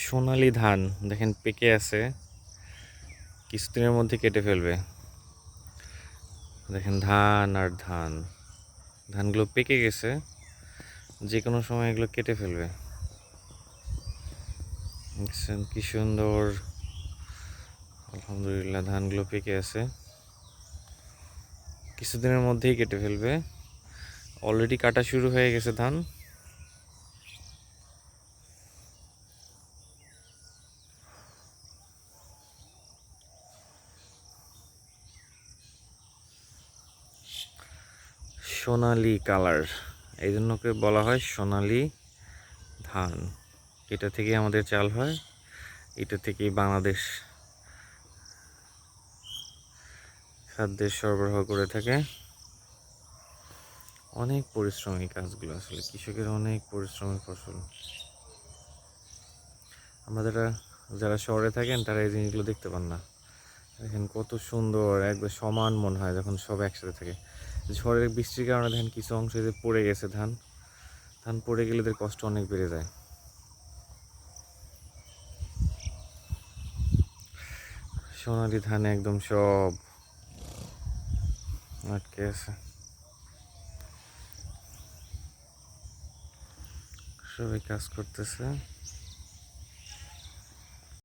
সোনালী ধান দেখেন পেকে আছে, কিছুদিনের মধ্যে কেটে ফেলবে। দেখেন ধান আর ধান, ধানগুলো পেকে গেছে, যে কোনো সময় এগুলো কেটে ফেলবে। দেখছেন কি সুন্দর, আলহামদুলিল্লাহ ধানগুলো পেকে আছে, কিছুদিনের মধ্যেই কেটে ফেলবে। অলরেডি কাটা শুরু হয়ে গেছে ধান। সোনালী কালার, এই জন্য ওকে বলা হয় সোনালী ধান। এটা থেকে আমাদের চাল হয়, এটা থেকেই বাংলাদেশ খাদ্যের সরবরাহ করে থাকে। অনেক পরিশ্রমী কাজগুলো, আসলে কৃষকের অনেক পরিশ্রমের ফসল। আমাদের যারা শহরে থাকেন তারা এই জিনিসগুলো দেখতে পান না। দেখেন কত সুন্দর, একবার সমান মনে হয় যখন সব একসাথে থাকে। ঝড়ের বৃষ্টির কারণে দেখেন কিছু অংশ যে পড়ে গেছে, ধান ধান পড়ে গেলে এদের কষ্ট অনেক বেড়ে যায়। সোনালি ধানে একদম সব আটকে আছে, সবাই কাজ করতেছে।